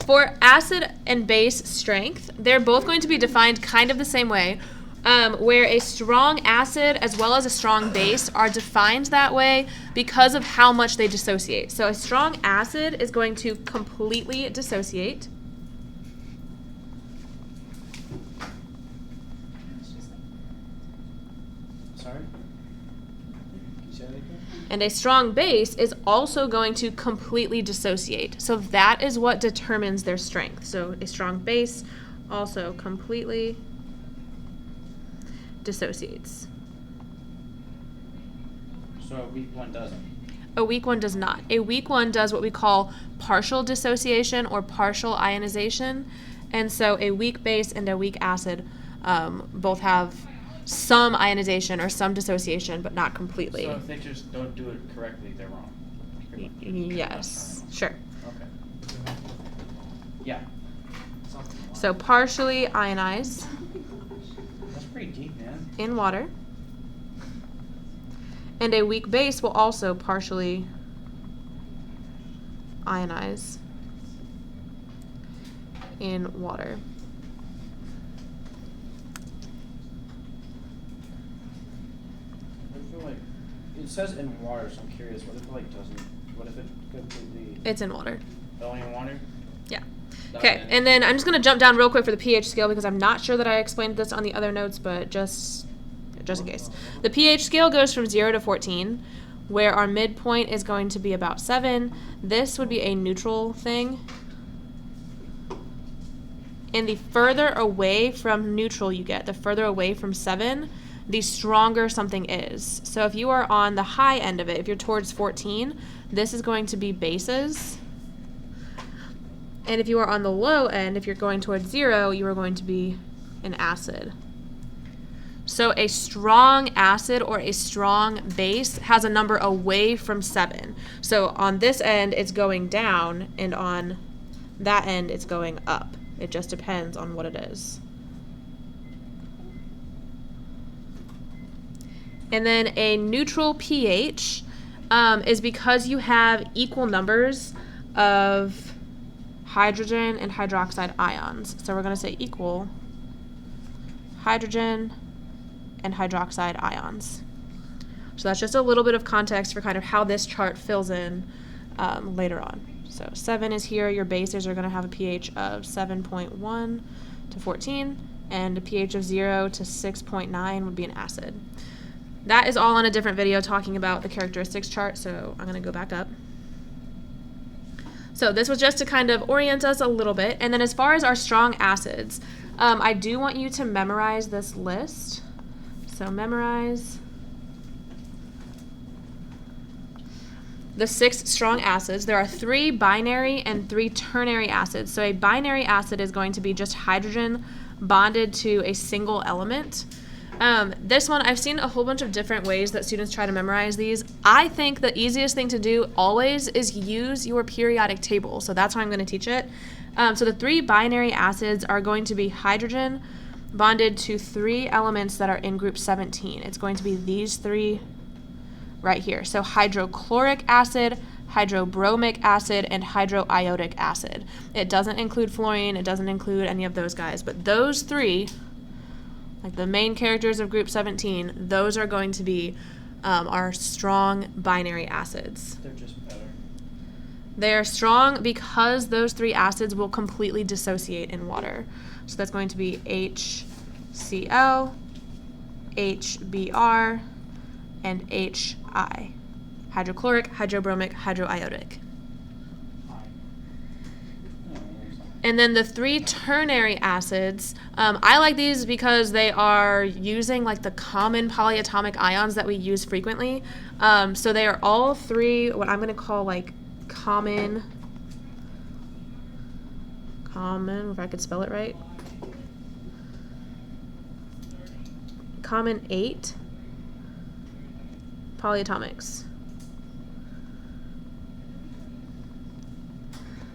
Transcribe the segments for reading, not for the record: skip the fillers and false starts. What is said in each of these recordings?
for acid and base strength, they're both going to be defined kind of the same way, where a strong acid as well as a strong base are defined that way because of how much they dissociate. So a strong acid is going to completely dissociate. Sorry? Can you say that again? And a strong base is also going to completely dissociate. So that is what determines their strength. So a strong base also completely dissociates. So a weak one doesn't. A weak one does not. A weak one does what we call partial dissociation or partial ionization. And so a weak base and a weak acid both have some ionization or some dissociation, but not completely. So if they just don't do it correctly, they're wrong. Yes, sure. Okay. Yeah. So partially ionize That's pretty deep, man. in water. And a weak base will also partially ionize in water. I feel like it says in water, so I'm curious. What if it like doesn't? What if it completely? It's in water. Only in water? Yeah. Okay, and then I'm just going to jump down real quick for the pH scale because I'm not sure that I explained this on the other notes, but just in case. The pH scale goes from 0 to 14, where our midpoint is going to be about 7. This would be a neutral thing. And the further away from neutral you get, the further away from 7, the stronger something is. So if you are on the high end of it, if you're towards 14, this is going to be bases. And if you are on the low end, if you're going towards 0, you are going to be an acid. So a strong acid or a strong base has a number away from 7. So on this end, it's going down, and on that end, it's going up. It just depends on what it is. And then a neutral pH is because you have equal numbers of hydrogen and hydroxide ions. So we're going to say equal hydrogen and hydroxide ions. So that's just a little bit of context for kind of how this chart fills in later on. So 7 is here. Your bases are going to have a pH of 7.1 to 14, and a pH of 0 to 6.9 would be an acid. That is all on a different video talking about the characteristics chart, so I'm going to go back up. So this was just to kind of orient us a little bit. And then as far as our strong acids, I do want you to memorize this list. So memorize the 6 strong acids. There are 3 binary and 3 ternary acids. So a binary acid is going to be just hydrogen bonded to a single element. This one, I've seen a whole bunch of different ways that students try to memorize these. I think the easiest thing to do always is use your periodic table. So that's how I'm going to teach it. So the 3 binary acids are going to be hydrogen bonded to 3 elements that are in group 17. It's going to be these 3 right here. So hydrochloric acid, hydrobromic acid, and hydroiodic acid. It doesn't include fluorine. It doesn't include any of those guys. But those 3, like the main characters of group 17, those are going to be our strong binary acids. They're just better. They are strong because those 3 acids will completely dissociate in water. So that's going to be HCl, HBr, and HI. Hydrochloric, hydrobromic, hydroiodic. And then the 3 ternary acids, I like these because they are using like the common polyatomic ions that we use frequently. So they are all 3 what I'm going to call like common, if I could spell it right, common 8 polyatomics.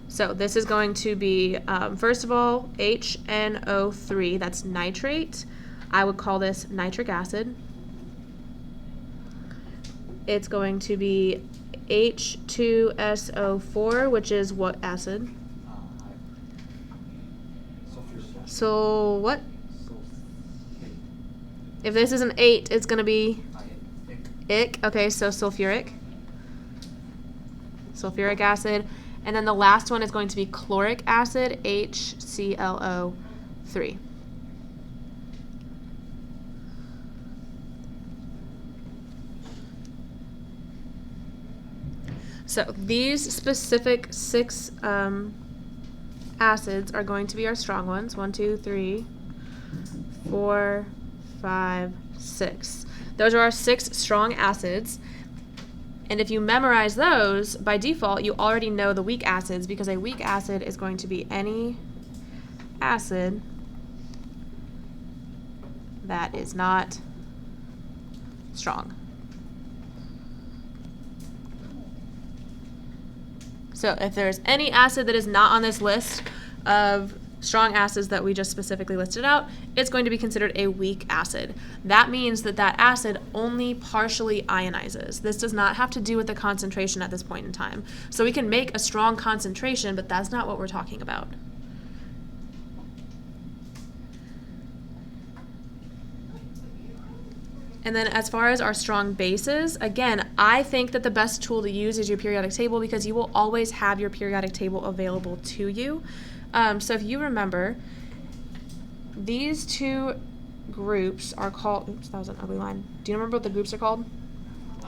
So this is going to be, first of all, HNO3, that's nitrate. I would call this nitric acid. It's going to be H2SO4, which is what acid? So what? Sulfate. If this is an 8, it's going to be Ick. ick. Okay, so sulfuric. Sulfuric acid. And then the last one is going to be chloric acid, HClO3. So these specific 6 acids are going to be our strong ones. 1, 2, 3, 4, 5, 6. Those are our 6 strong acids. And if you memorize those, by default, you already know the weak acids, because a weak acid is going to be any acid that is not strong. So if there's any acid that is not on this list of strong acids that we just specifically listed out, it's going to be considered a weak acid. That means that that acid only partially ionizes. This does not have to do with the concentration at this point in time. So we can make a strong concentration, but that's not what we're talking about. And then as far as our strong bases, again, I think that the best tool to use is your periodic table, because you will always have your periodic table available to you. So if you remember, these 2 groups are called, oops, that was an ugly line. Do you remember what the groups are called?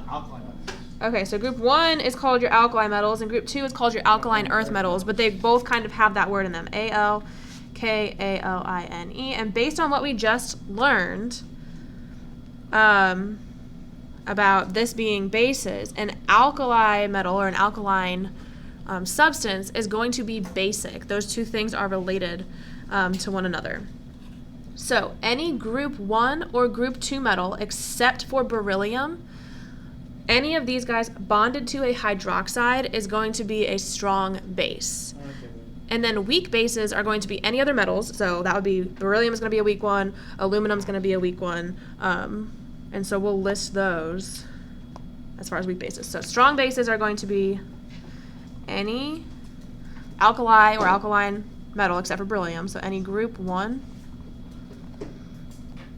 Alkaline metals. Okay, so group 1 is called your alkali metals, and group 2 is called your alkaline earth metals, but they both kind of have that word in them, AlKaline. And based on what we just learned about this being bases, an alkali metal or an alkaline substance is going to be basic. Those 2 things are related to one another. So any group 1 or group 2 metal, except for beryllium, any of these guys bonded to a hydroxide is going to be a strong base. Okay. And then weak bases are going to be any other metals. So that would be beryllium is going to be a weak one, aluminum is going to be a weak one, and so we'll list those as far as weak bases. So strong bases are going to be any alkali or alkaline metal except for beryllium, so any group 1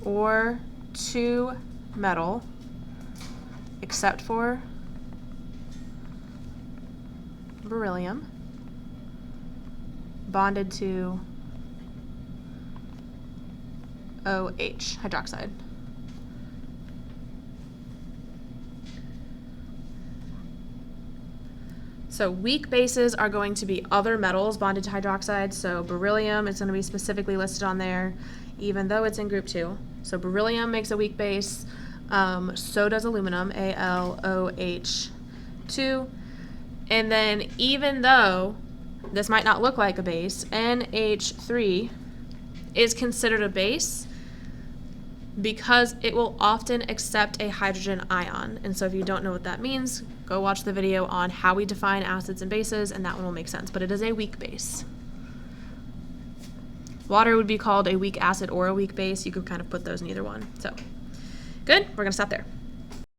or 2 metal except for beryllium bonded to OH, hydroxide. So weak bases are going to be other metals bonded to hydroxide. So beryllium is going to be specifically listed on there, even though it's in group 2. So beryllium makes a weak base. So does aluminum, AlOH2. And then even though this might not look like a base, NH3 is considered a base because it will often accept a hydrogen ion. And so if you don't know what that means, go watch the video on how we define acids and bases, and that one will make sense. But it is a weak base. Water would be called a weak acid or a weak base. You could kind of put those in either one. So, good. We're going to stop there.